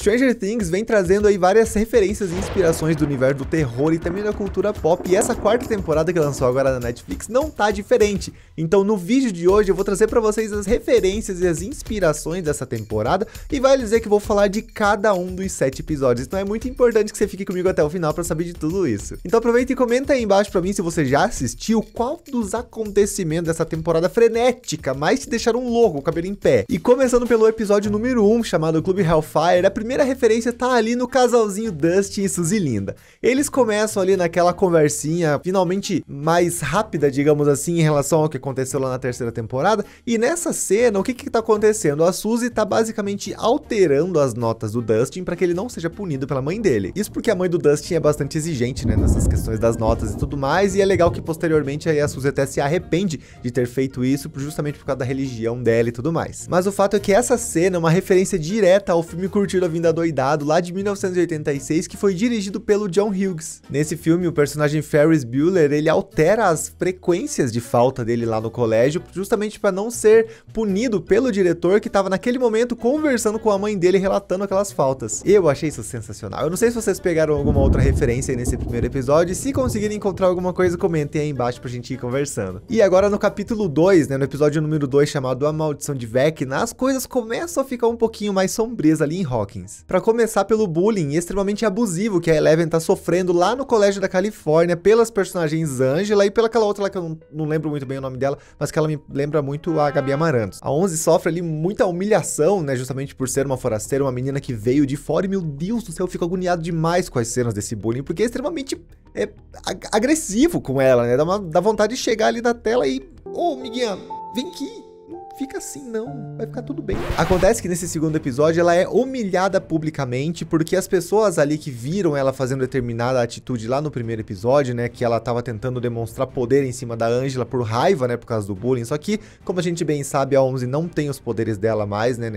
Stranger Things vem trazendo aí várias referências e inspirações do universo do terror e também da cultura pop, e essa quarta temporada que lançou agora na Netflix não tá diferente. Então no vídeo de hoje eu vou trazer pra vocês as referências e as inspirações dessa temporada, e vai dizer que vou falar de cada um dos 7 episódios, então é muito importante que você fique comigo até o final pra saber de tudo isso. Então aproveita e comenta aí embaixo pra mim se você já assistiu, qual dos acontecimentos dessa temporada frenética mais te deixaram louco, com o cabelo em pé. E começando pelo episódio número 1, chamado Clube Hellfire, a primeira referência tá ali no casalzinho Dustin e Suzy Linda. Eles começam ali naquela conversinha finalmente mais rápida, digamos assim, em relação ao que aconteceu lá na terceira temporada, e nessa cena, o que tá acontecendo? A Suzy tá basicamente alterando as notas do Dustin para que ele não seja punido pela mãe dele. Isso porque a mãe do Dustin é bastante exigente, né, nessas questões das notas e tudo mais, e é legal que posteriormente aí a Suzy até se arrepende de ter feito isso justamente por causa da religião dela e tudo mais. Mas o fato é que essa cena é uma referência direta ao filme Curtindo a Vida Doidado, lá de 1986, que foi dirigido pelo John Hughes. Nesse filme, o personagem Ferris Bueller, ele altera as frequências de falta dele lá no colégio, justamente para não ser punido pelo diretor que estava naquele momento conversando com a mãe dele, relatando aquelas faltas. Eu achei isso sensacional. Eu não sei se vocês pegaram alguma outra referência aí nesse primeiro episódio, e se conseguirem encontrar alguma coisa, comentem aí embaixo pra gente ir conversando. E agora no capítulo 2, né, no episódio número 2, chamado A Maldição de Vecna, as coisas começam a ficar um pouquinho mais sombrias ali em Hawkins. Pra começar pelo bullying extremamente abusivo que a Eleven tá sofrendo lá no colégio da Califórnia pelas personagens Angela e pela aquela outra lá que eu não lembro muito bem o nome dela, mas que ela me lembra muito a Gabi Amarantos. A 11 sofre ali muita humilhação, né, justamente por ser uma forasteira, uma menina que veio de fora, e meu Deus do céu, eu fico agoniado demais com as cenas desse bullying, porque é extremamente agressivo com ela, né, dá vontade de chegar ali na tela e, ô, miguinha, vem aqui. Fica assim não, vai ficar tudo bem. Acontece que nesse segundo episódio ela é humilhada publicamente, porque as pessoas ali que viram ela fazendo determinada atitude lá no primeiro episódio, né, que ela tava tentando demonstrar poder em cima da Angela por raiva, né, por causa do bullying, só que, como a gente bem sabe, a 11 não tem os poderes dela mais, né,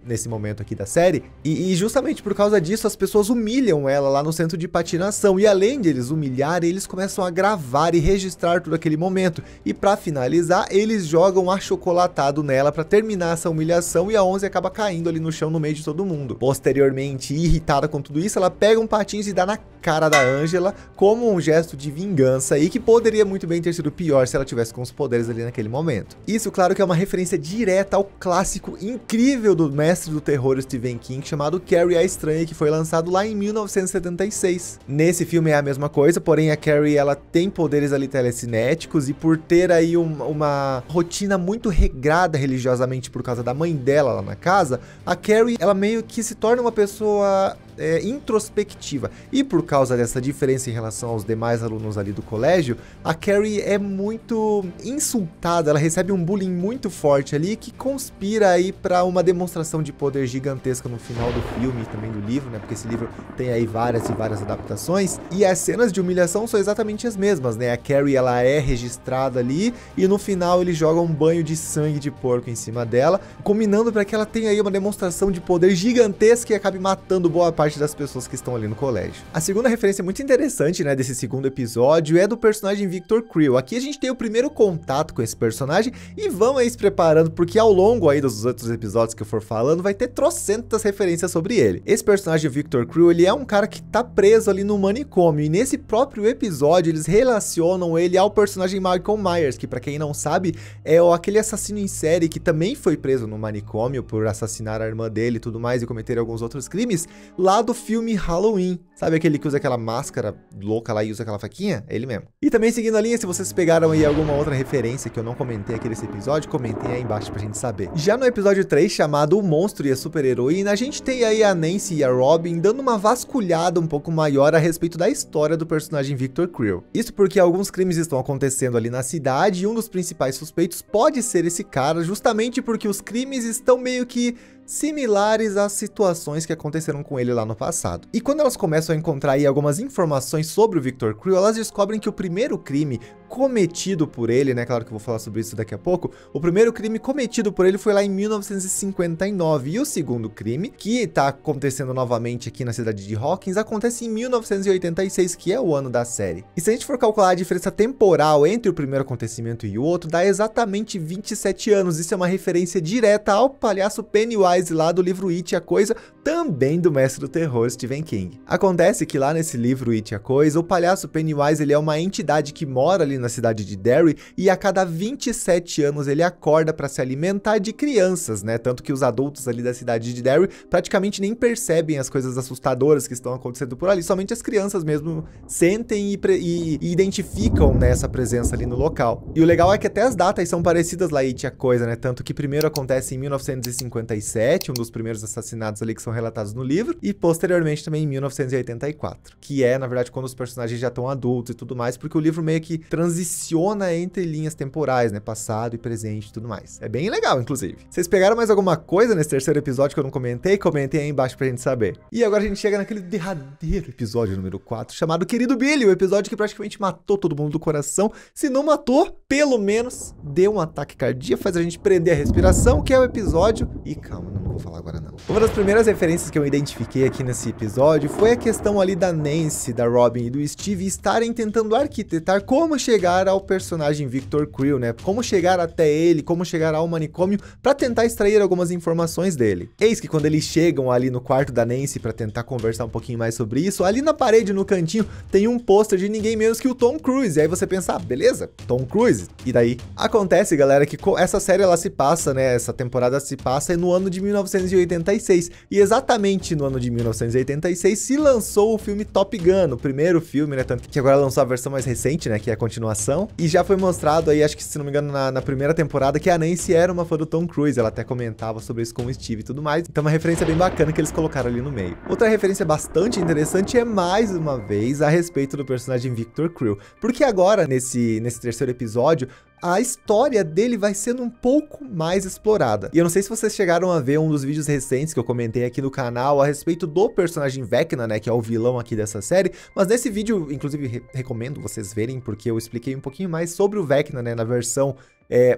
nesse momento aqui da série, e justamente por causa disso as pessoas humilham ela lá no centro de patinação, e além de eles humilharem, eles começam a gravar e registrar todo aquele momento, e pra finalizar, eles jogam achocolatado nela pra terminar essa humilhação, e a 11 acaba caindo ali no chão no meio de todo mundo. Posteriormente, irritada com tudo isso, ela pega um patins e dá na cara da Angela como um gesto de vingança, e que poderia muito bem ter sido pior se ela tivesse com os poderes ali naquele momento. Isso, claro, que é uma referência direta ao clássico incrível do mestre do terror Stephen King, chamado Carrie a Estranha, que foi lançado lá em 1976. Nesse filme é a mesma coisa, porém a Carrie, ela tem poderes ali telecinéticos, e por ter aí uma rotina muito regrada religiosamente por causa da mãe dela lá na casa, a Carrie, ela meio que se torna uma pessoa introspectiva, e por causa dessa diferença em relação aos demais alunos ali do colégio, a Carrie é muito insultada, ela recebe um bullying muito forte ali, que conspira aí para uma demonstração de poder gigantesca no final do filme e também do livro, né, porque esse livro tem aí várias e várias adaptações, e as cenas de humilhação são exatamente as mesmas, né, a Carrie, ela é registrada ali, e no final ele joga um banho de sangue de porco em cima dela, combinando para que ela tenha aí uma demonstração de poder gigantesca e acabe matando boa parte das pessoas que estão ali no colégio. A segunda referência muito interessante, né, desse segundo episódio é do personagem Victor Creel. Aqui a gente tem o primeiro contato com esse personagem, e vão aí se preparando, porque ao longo aí dos outros episódios que eu for falando, vai ter trocentas referências sobre ele. Esse personagem Victor Creel, ele é um cara que tá preso ali no manicômio, e nesse próprio episódio eles relacionam ele ao personagem Michael Myers, que, pra quem não sabe, é aquele assassino em série que também foi preso no manicômio por assassinar a irmã dele e tudo mais, e cometer alguns outros crimes lá do filme Halloween. Sabe aquele que usa aquela máscara louca lá e usa aquela faquinha? É ele mesmo. E também seguindo a linha, se vocês pegaram aí alguma outra referência que eu não comentei aqui nesse episódio, comentem aí embaixo pra gente saber. Já no episódio 3, chamado O Monstro e a Super-Heroína, a gente tem aí a Nancy e a Robin dando uma vasculhada um pouco maior a respeito da história do personagem Victor Creel. Isso porque alguns crimes estão acontecendo ali na cidade, e um dos principais suspeitos pode ser esse cara, justamente porque os crimes estão meio que similares às situações que aconteceram com ele lá no passado. E quando elas começam a encontrar aí algumas informações sobre o Victor Creel, elas descobrem que o primeiro crime cometido por ele, né? Claro que eu vou falar sobre isso daqui a pouco. O primeiro crime cometido por ele foi lá em 1959. E o segundo crime, que tá acontecendo novamente aqui na cidade de Hawkins, acontece em 1986, que é o ano da série. E se a gente for calcular a diferença temporal entre o primeiro acontecimento e o outro, dá exatamente 27 anos. Isso é uma referência direta ao palhaço Pennywise lá do livro It, a Coisa, também do mestre do terror Stephen King. Acontece que lá nesse livro It, a Coisa, o palhaço Pennywise ele é uma entidade que mora ali na cidade de Derry e a cada 27 anos ele acorda para se alimentar de crianças, né? Tanto que os adultos ali da cidade de Derry praticamente nem percebem as coisas assustadoras que estão acontecendo por ali, somente as crianças mesmo sentem e identificam, né, essa presença ali no local. E o legal é que até as datas são parecidas lá, It, a Coisa, né? Tanto que primeiro acontece em 1957, um dos primeiros assassinatos ali que são relatados no livro, e posteriormente também em 1984, que é, na verdade, quando os personagens já estão adultos e tudo mais, porque o livro meio que transiciona entre linhas temporais, né? Passado e presente e tudo mais. É bem legal, inclusive. Vocês pegaram mais alguma coisa nesse terceiro episódio que eu não comentei? Comentem aí embaixo pra gente saber. E agora a gente chega naquele derradeiro episódio número 4, chamado Querido Billy, o episódio que praticamente matou todo mundo do coração. Se não matou, pelo menos deu um ataque cardíaco, faz a gente prender a respiração, que é o episódio... E calma, não vou falar agora não. Uma das primeiras referências que eu identifiquei aqui nesse episódio foi a questão ali da Nancy, da Robin e do Steve estarem tentando arquitetar como chegar ao personagem Victor Creel, né? Como chegar até ele, como chegar ao manicômio para tentar extrair algumas informações dele. Eis que quando eles chegam ali no quarto da Nancy para tentar conversar um pouquinho mais sobre isso, ali na parede, no cantinho, tem um pôster de ninguém menos que o Tom Cruise. E aí você pensa, ah, beleza, Tom Cruise. E daí? Acontece, galera, que essa série ela se passa, né? Essa temporada se passa no ano de 1986. E exatamente no ano de 1986 se lançou o filme Top Gun, o primeiro filme, né? Tanto que agora lançou a versão mais recente, né? Que é a continuação. E já foi mostrado aí, acho que se não me engano, na primeira temporada, que a Nancy era uma fã do Tom Cruise. Ela até comentava sobre isso com o Steve e tudo mais. Então uma referência bem bacana que eles colocaram ali no meio. Outra referência bastante interessante é, mais uma vez, a respeito do personagem Victor Creel. Porque agora, nesse terceiro episódio, a história dele vai sendo um pouco mais explorada. E eu não sei se vocês chegaram a ver um dos vídeos recentes que eu comentei aqui no canal a respeito do personagem Vecna, né, que é o vilão aqui dessa série, mas nesse vídeo, inclusive, recomendo vocês verem, porque eu expliquei um pouquinho mais sobre o Vecna, né, na versão...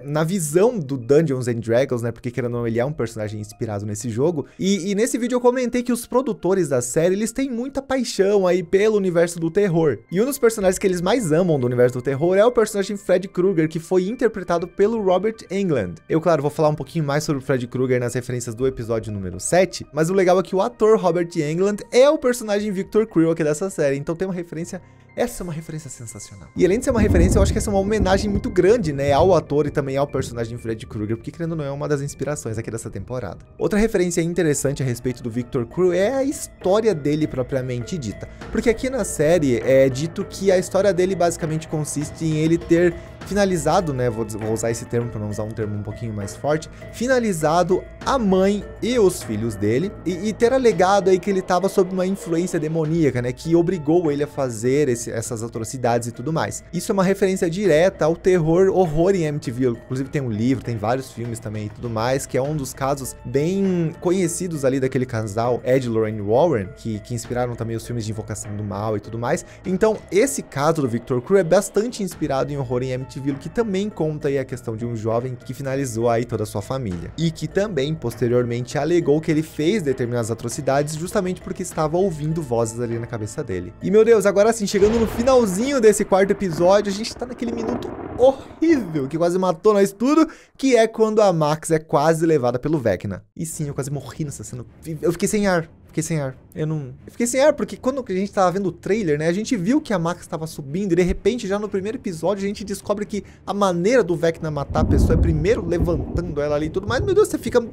na visão do Dungeons and Dragons, né, porque querendo ou não, ele é um personagem inspirado nesse jogo, e nesse vídeo eu comentei que os produtores da série, eles têm muita paixão aí pelo universo do terror, e um dos personagens que eles mais amam do universo do terror é o personagem Freddy Krueger, que foi interpretado pelo Robert Englund. Eu, claro, vou falar um pouquinho mais sobre o Freddy Krueger nas referências do episódio número 7, mas o legal é que o ator Robert Englund é o personagem Victor Creel aqui dessa série, então tem uma referência... Essa é uma referência sensacional. E além de ser uma referência, eu acho que essa é uma homenagem muito grande, né, ao ator e também ao personagem Freddy Krueger, porque querendo ou não é uma das inspirações aqui dessa temporada. Outra referência interessante a respeito do Victor Creel é a história dele propriamente dita. Porque aqui na série é dito que a história dele basicamente consiste em ele ter finalizado, né, vou usar esse termo para não usar um termo um pouquinho mais forte, finalizado a mãe e os filhos dele, e ter alegado aí que ele estava sob uma influência demoníaca, né, que obrigou ele a fazer essas atrocidades e tudo mais. Isso é uma referência direta ao terror, horror em Amityville. Inclusive tem um livro, tem vários filmes também e tudo mais, que é um dos casos bem conhecidos ali daquele casal, Ed e Lorraine Warren, que inspiraram também os filmes de Invocação do Mal e tudo mais. Então, esse caso do Victor Creel é bastante inspirado em horror em Amityville, que também conta aí a questão de um jovem que finalizou aí toda a sua família. E que também, posteriormente, alegou que ele fez determinadas atrocidades justamente porque estava ouvindo vozes ali na cabeça dele. E, meu Deus, agora sim, chegando no finalzinho desse quarto episódio, a gente tá naquele minuto horrível que quase matou nós tudo, que é quando a Max é quase levada pelo Vecna. E sim, eu quase morri nessa cena. Eu fiquei sem ar. Eu fiquei sem ar, porque quando a gente tava vendo o trailer, né, a gente viu que a Max tava subindo e de repente, já no primeiro episódio, a gente descobre que a maneira do Vecna matar a pessoa é primeiro levantando ela ali e tudo mais. Meu Deus, você fica...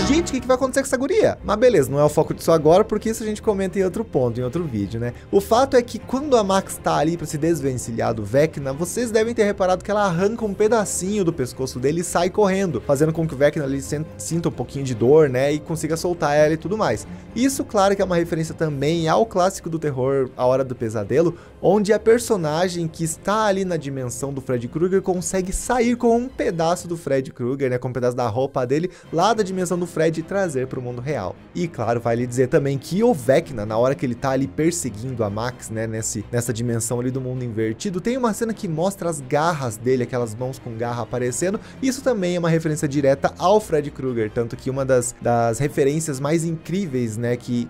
Gente, o que vai acontecer com essa guria? Mas beleza, não é o foco disso agora, porque isso a gente comenta em outro ponto, em outro vídeo, né? O fato é que quando a Max tá ali pra se desvencilhar do Vecna, vocês devem ter reparado que ela arranca um pedacinho do pescoço dele e sai correndo, fazendo com que o Vecna ali sinta um pouquinho de dor, né, e consiga soltar ela e tudo mais. Isso, claro que é uma referência referência também ao clássico do terror A Hora do Pesadelo, onde a personagem que está ali na dimensão do Freddy Krueger consegue sair com um pedaço do Freddy Krueger, né, com um pedaço da roupa dele, lá da dimensão do Freddy e trazer para o mundo real. E claro, vale dizer também que o Vecna, na hora que ele tá ali perseguindo a Max, né, nessa dimensão ali do mundo invertido, tem uma cena que mostra as garras dele, aquelas mãos com garra aparecendo. Isso também é uma referência direta ao Freddy Krueger, tanto que uma das referências mais incríveis, né, que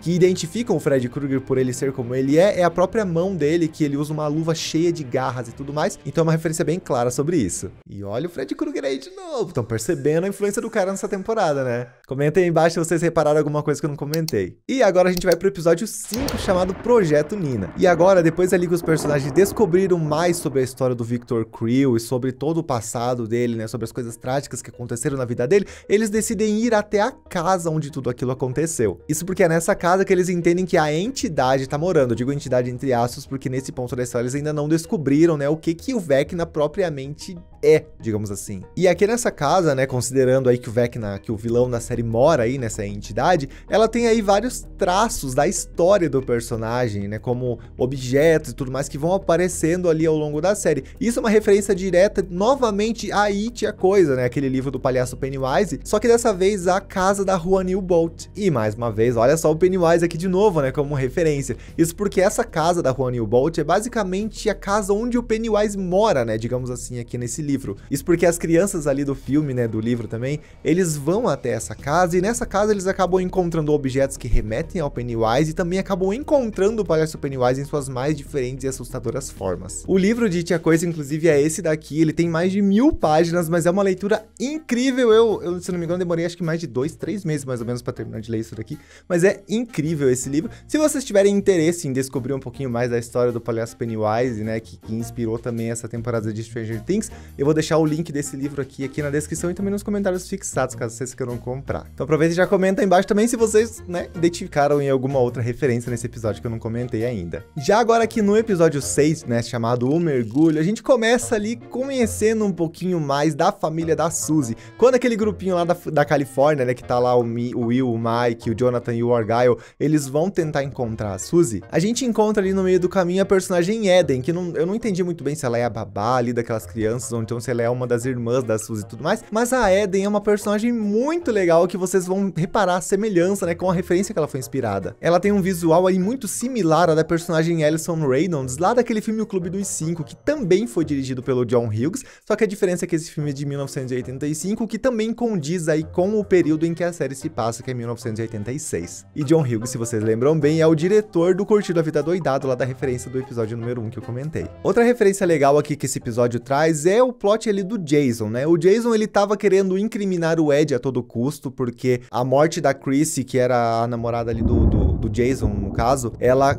identificam o Freddy Krueger por ele ser como ele é a própria mão dele, que ele usa uma luva cheia de garras e tudo mais. Então é uma referência bem clara sobre isso. E olha o Freddy Krueger aí de novo. Estão percebendo a influência do cara nessa temporada, né? Comentem aí embaixo se vocês repararam alguma coisa que eu não comentei. E agora a gente vai pro episódio 5, chamado Projeto Nina. E agora, depois ali que os personagens descobriram mais sobre a história do Victor Creel e sobre todo o passado dele, né, sobre as coisas trágicas que aconteceram na vida dele, eles decidem ir até a casa onde tudo aquilo aconteceu. Isso porque é nessa casa que eles entendem que a entidade tá morando. Eu digo entidade entre aspas porque nesse ponto da história eles ainda não descobriram, né, o que o Vecna propriamente é, digamos assim. E aqui nessa casa, né, considerando aí que o Vecna, que o vilão da série mora aí nessa entidade, ela tem aí vários traços da história do personagem, né, como objetos e tudo mais que vão aparecendo ali ao longo da série. Isso é uma referência direta, novamente, a It, a Coisa, né, aquele livro do palhaço Pennywise, só que dessa vez a casa da rua Newbolt. E mais uma vez, olha só o Pennywise aqui de novo, né, como referência. Isso porque essa casa da rua Newbolt é basicamente a casa onde o Pennywise mora, né, digamos assim, aqui nesse livro. Isso porque as crianças ali do filme, né, do livro também, eles vão até essa casa e nessa casa eles acabam encontrando objetos que remetem ao Pennywise e também acabam encontrando o palhaço Pennywise em suas mais diferentes e assustadoras formas. O livro de It, a Coisa, inclusive, é esse daqui, ele tem mais de 1000 páginas, mas é uma leitura incrível. Eu, se não me engano, demorei acho que mais de 2-3 meses mais ou menos para terminar de ler isso daqui, mas é incrível esse livro. Se vocês tiverem interesse em descobrir um pouquinho mais da história do palhaço Pennywise, né, que inspirou também essa temporada de Stranger Things, eu vou deixar o link desse livro aqui na descrição e também nos comentários fixados, caso vocês queiram comprar. Então aproveita e já comenta aí embaixo também se vocês, né, identificaram em alguma outra referência nesse episódio que eu não comentei ainda. Já agora aqui no episódio 6, né, chamado O Mergulho, a gente começa ali conhecendo um pouquinho mais da família da Suzy. Quando aquele grupinho lá da Califórnia, né, que tá lá o Will, o Mike, o Jonathan e o Argyle, eles vão tentar encontrar a Suzy, a gente encontra ali no meio do caminho a personagem Eden, que eu não entendi muito bem se ela é a babá ali daquelas crianças, ou então se ela é uma das irmãs da Suzy e tudo mais, mas a Eden é uma personagem muito legal que vocês vão reparar a semelhança, né, com a referência que ela foi inspirada. Ela tem um visual aí muito similar ao da personagem Alison Reynolds, lá daquele filme O Clube dos Cinco, que também foi dirigido pelo John Hughes, só que a diferença é que esse filme é de 1985, que também condiz aí com o período em que a série se passa, que é 1986. E John Hughes, se vocês lembram bem, é o diretor do Curtido a Vida Doidado, lá da referência do episódio número 1 que eu comentei. Outra referência legal aqui que esse episódio traz é o plot ali do Jason, né? O Jason, ele tava querendo incriminar o Ed a todo custo, porque a morte da Chrissy, que era a namorada ali do Jason, no caso, ela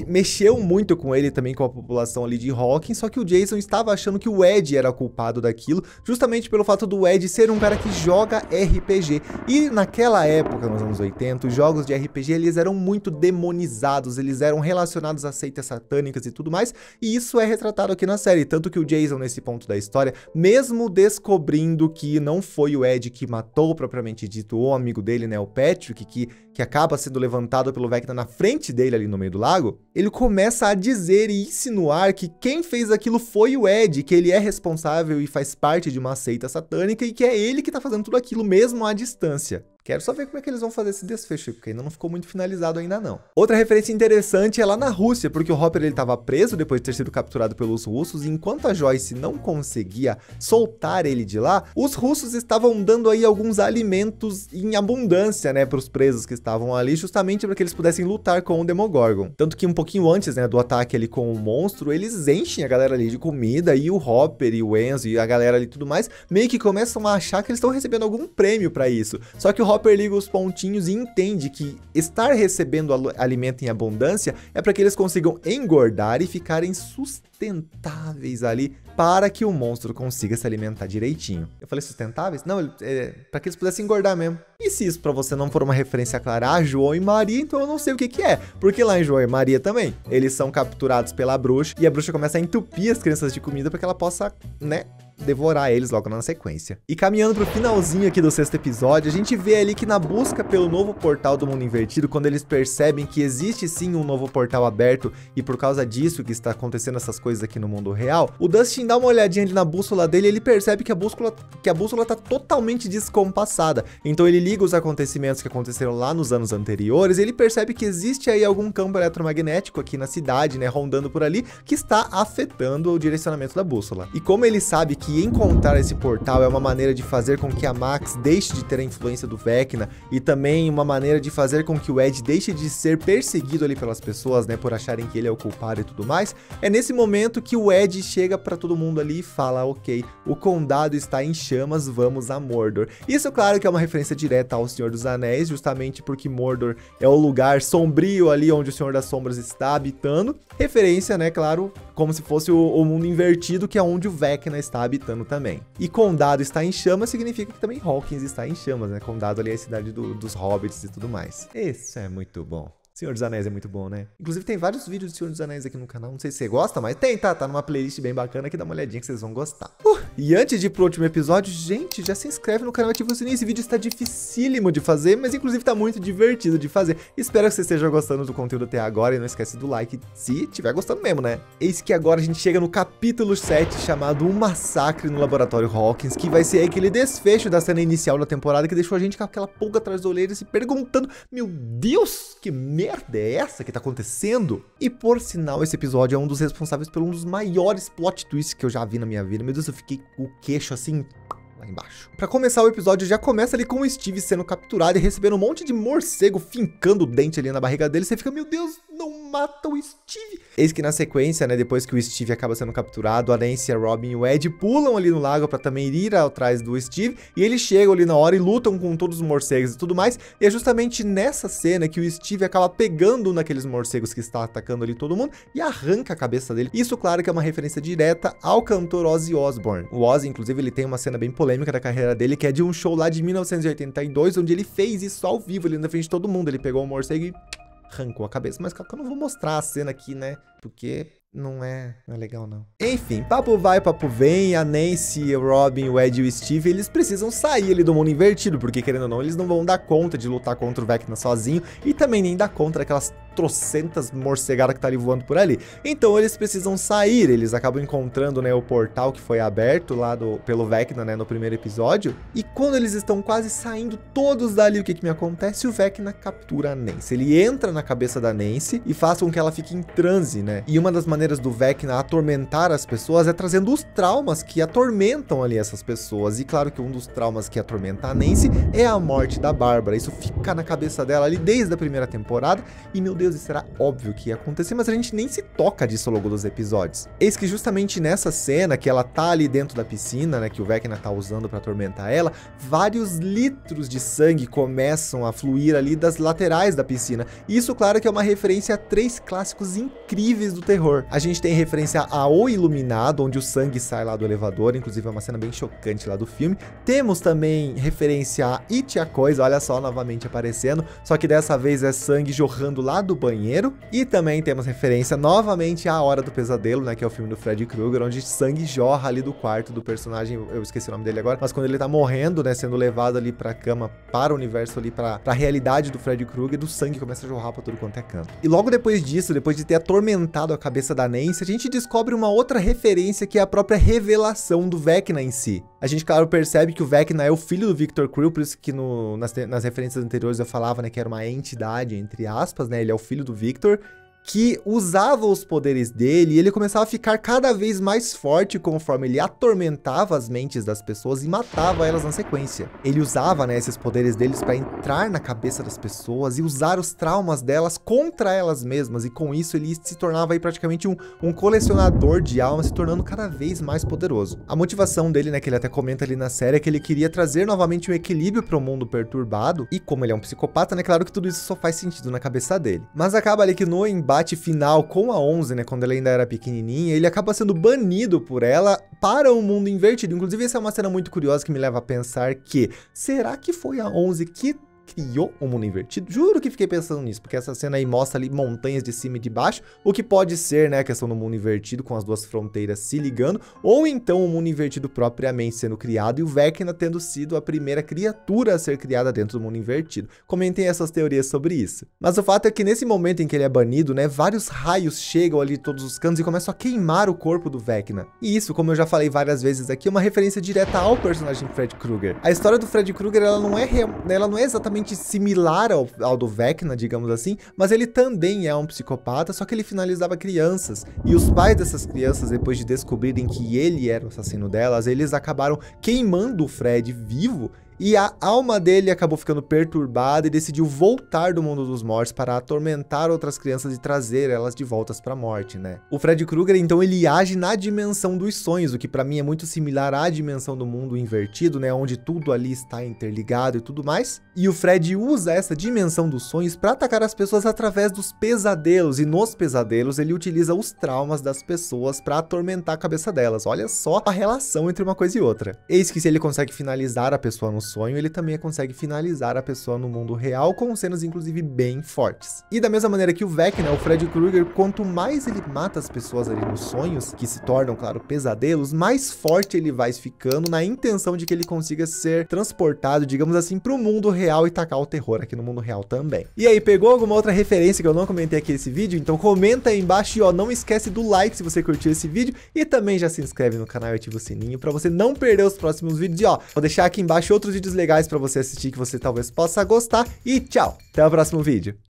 mexeu muito com ele também, com a população ali de Hawkins, só que o Jason estava achando que o Ed era culpado daquilo, justamente pelo fato do Ed ser um cara que joga RPG. E naquela época, nos anos 80, os jogos de RPG, eles eram muito demonizados, eles eram relacionados a seitas satânicas e tudo mais, e isso é retratado aqui na série, tanto que o Jason, nesse ponto da história, mesmo descobrindo que não foi o Ed que matou, propriamente dito, o amigo dele, né, o Patrick, que acaba sendo levantado pelo Vecna na frente dele ali no meio do lago, ele começa a dizer e insinuar que quem fez aquilo foi o Ed, que ele é responsável e faz parte de uma seita satânica e que é ele que tá fazendo tudo aquilo mesmo à distância. Quero só ver como é que eles vão fazer esse desfecho, porque ainda não ficou muito finalizado ainda não. Outra referência interessante é lá na Rússia, porque o Hopper ele estava preso depois de ter sido capturado pelos russos, e enquanto a Joyce não conseguia soltar ele de lá, os russos estavam dando aí alguns alimentos em abundância, né, para os presos que estavam ali, justamente para que eles pudessem lutar com o Demogorgon. Tanto que um pouquinho antes, né, do ataque ali com o monstro, eles enchem a galera ali de comida, e o Hopper e o Enzo e a galera ali e tudo mais, meio que começam a achar que eles estão recebendo algum prêmio para isso. Só que o Hopper liga os pontinhos e entende que estar recebendo alimento em abundância é para que eles consigam engordar e ficarem sustentáveis ali para que o monstro consiga se alimentar direitinho. Eu falei sustentáveis? Não, para que eles pudessem engordar mesmo. E se isso para você não for uma referência clara a João e Maria, então eu não sei o que é. Porque lá em João e Maria também, eles são capturados pela bruxa e a bruxa começa a entupir as crianças de comida para que ela possa, né, devorar eles logo na sequência. E caminhando pro finalzinho aqui do 6º episódio, a gente vê ali que na busca pelo novo portal do mundo invertido, quando eles percebem que existe sim um novo portal aberto e por causa disso que está acontecendo essas coisas aqui no mundo real, o Dustin dá uma olhadinha ali na bússola dele e ele percebe que a bússola tá totalmente descompassada. Então ele liga os acontecimentos que aconteceram lá nos anos anteriores e ele percebe que existe aí algum campo eletromagnético aqui na cidade, né, rondando por ali, que está afetando o direcionamento da bússola. E como ele sabe que encontrar esse portal é uma maneira de fazer com que a Max deixe de ter a influência do Vecna e também uma maneira de fazer com que o Ed deixe de ser perseguido ali pelas pessoas, né, por acharem que ele é o culpado e tudo mais, é nesse momento que o Ed chega pra todo mundo ali e fala, ok, o condado está em chamas, vamos a Mordor. Isso, claro, que é uma referência direta ao Senhor dos Anéis, justamente porque Mordor é o lugar sombrio ali onde o Senhor das Sombras está habitando. Referência, né, claro, como se fosse o mundo invertido, que é onde o Vecna está habitando também. E condado está em chamas significa que também Hawkins está em chamas, né? Condado ali é a cidade dos hobbits e tudo mais. Isso é muito bom. Senhor dos Anéis é muito bom, né? Inclusive tem vários vídeos de Senhor dos Anéis aqui no canal, não sei se você gosta, mas tem, tá numa playlist bem bacana aqui, dá uma olhadinha que vocês vão gostar. E antes de ir pro último episódio, gente, já se inscreve no canal e ativa o sininho, esse vídeo está dificílimo de fazer, mas inclusive tá muito divertido de fazer. Espero que você esteja gostando do conteúdo até agora e não esquece do like se estiver gostando mesmo, né? Eis que agora a gente chega no capítulo 7, chamado Um Massacre no Laboratório Hawkins, que vai ser aquele desfecho da cena inicial da temporada que deixou a gente com aquela pulga atrás da orelha se perguntando, meu Deus, que merda é essa que tá acontecendo? E por sinal, esse episódio é um dos responsáveis por um dos maiores plot twists que eu já vi na minha vida. Meu Deus, eu fiquei com o queixo assim lá embaixo. Pra começar o episódio, já começa ali com o Steve sendo capturado e recebendo um monte de morcego fincando o dente ali na barriga dele. Você fica, meu Deus, não mata o Steve. Eis que na sequência, né, depois que o Steve acaba sendo capturado, a Nancy, a Robin e o Ed pulam ali no lago pra também ir atrás do Steve. E eles chegam ali na hora e lutam com todos os morcegos e tudo mais. E é justamente nessa cena que o Steve acaba pegando um daqueles morcegos que está atacando ali todo mundo e arranca a cabeça dele. Isso, claro, que é uma referência direta ao cantor Ozzy Osbourne. O Ozzy, inclusive, ele tem uma cena bem polêmica da carreira dele, que é de um show lá de 1982, onde ele fez isso ao vivo, ali na frente de todo mundo. Ele pegou um morcego e arrancou a cabeça. Mas eu não vou mostrar a cena aqui, né? Porque não é legal, não. Enfim, papo vai, papo vem. A Nancy, o Robin, o Ed e o Steve, eles precisam sair ali do mundo invertido, porque querendo ou não, eles não vão dar conta de lutar contra o Vecna sozinho e também nem dar conta daquelas trocentas morcegadas que tá ali voando por ali. Então eles precisam sair, eles acabam encontrando, né, o portal que foi aberto lá pelo Vecna, né, no primeiro episódio. E quando eles estão quase saindo todos dali, o que me acontece? O Vecna captura a Nancy. Ele entra na cabeça da Nancy e faz com que ela fique em transe, né? E uma das maneiras do Vecna atormentar as pessoas é trazendo os traumas que atormentam ali essas pessoas. E claro que um dos traumas que atormenta a Nancy é a morte da Bárbara. Isso fica na cabeça dela ali desde a primeira temporada. E meu Deus, isso era óbvio que ia acontecer, mas a gente nem se toca disso ao longo dos episódios. Eis que justamente nessa cena que ela tá ali dentro da piscina, né, que o Vecna tá usando pra atormentar ela, vários litros de sangue começam a fluir ali das laterais da piscina. Isso, claro, que é uma referência a 3 clássicos incríveis do terror. A gente tem referência a O Iluminado, onde o sangue sai lá do elevador, inclusive é uma cena bem chocante lá do filme. Temos também referência a It, a Coisa, olha só, novamente aparecendo, só que dessa vez é sangue jorrando lá do banheiro. E também temos referência novamente à A Hora do Pesadelo, né, que é o filme do Freddy Krueger, onde sangue jorra ali do quarto do personagem, eu esqueci o nome dele agora, mas quando ele tá morrendo, né, sendo levado ali pra cama, para o universo ali, pra realidade do Freddy Krueger, do sangue começa a jorrar pra tudo quanto é canto. E logo depois disso, depois de ter atormentado a cabeça da Nancy, a gente descobre uma outra referência que é a própria revelação do Vecna em si. A gente, claro, percebe que o Vecna é o filho do Victor Creel, por isso que nas referências anteriores eu falava, né, que era uma entidade, entre aspas, né, ele é o filho do Victor, que usava os poderes dele e ele começava a ficar cada vez mais forte conforme ele atormentava as mentes das pessoas e matava elas na sequência. Ele usava, né, esses poderes deles para entrar na cabeça das pessoas e usar os traumas delas contra elas mesmas, e com isso ele se tornava aí praticamente um colecionador de almas, se tornando cada vez mais poderoso. A motivação dele, né, que ele até comenta ali na série, é que ele queria trazer novamente um equilíbrio para o mundo perturbado, e como ele é um psicopata, né, claro que tudo isso só faz sentido na cabeça dele. Mas acaba ali que no embate final com a 11, né, quando ela ainda era pequenininha, ele acaba sendo banido por ela para o mundo invertido. Inclusive, essa é uma cena muito curiosa que me leva a pensar que, será que foi a 11 que criou o mundo invertido? Juro que fiquei pensando nisso, porque essa cena aí mostra ali montanhas de cima e de baixo, o que pode ser, né, a questão do mundo invertido com as duas fronteiras se ligando, ou então o mundo invertido propriamente sendo criado e o Vecna tendo sido a primeira criatura a ser criada dentro do mundo invertido. Comentem essas teorias sobre isso. Mas o fato é que nesse momento em que ele é banido, né, vários raios chegam ali de todos os cantos e começam a queimar o corpo do Vecna. E isso, como eu já falei várias vezes aqui, é uma referência direta ao personagem Freddy Krueger. A história do Freddy Krueger, ela não é exatamente similar ao do Vecna, digamos assim, mas ele também é um psicopata, só que ele finalizava crianças. E os pais dessas crianças, depois de descobrirem que ele era o assassino delas, eles acabaram queimando o Freddy vivo. E a alma dele acabou ficando perturbada e decidiu voltar do mundo dos mortos para atormentar outras crianças e trazer elas de voltas para a morte, né? O Freddy Krueger, então, ele age na dimensão dos sonhos, o que para mim é muito similar à dimensão do mundo invertido, né? Onde tudo ali está interligado e tudo mais. E o Freddy usa essa dimensão dos sonhos para atacar as pessoas através dos pesadelos. E nos pesadelos ele utiliza os traumas das pessoas para atormentar a cabeça delas. Olha só a relação entre uma coisa e outra. Eis que se ele consegue finalizar a pessoa no sonho, ele também consegue finalizar a pessoa no mundo real, com cenas inclusive bem fortes. E da mesma maneira que o Vecna, o Freddy Krueger, quanto mais ele mata as pessoas ali nos sonhos, que se tornam, claro, pesadelos, mais forte ele vai ficando na intenção de que ele consiga ser transportado, digamos assim, para o mundo real e tacar o terror aqui no mundo real também. E aí, pegou alguma outra referência que eu não comentei aqui nesse vídeo? Então comenta aí embaixo e ó, não esquece do like se você curtiu esse vídeo e também já se inscreve no canal e ativa o sininho para você não perder os próximos vídeos. E ó, vou deixar aqui embaixo outros vídeos legais para você assistir que você talvez possa gostar. E tchau, até o próximo vídeo.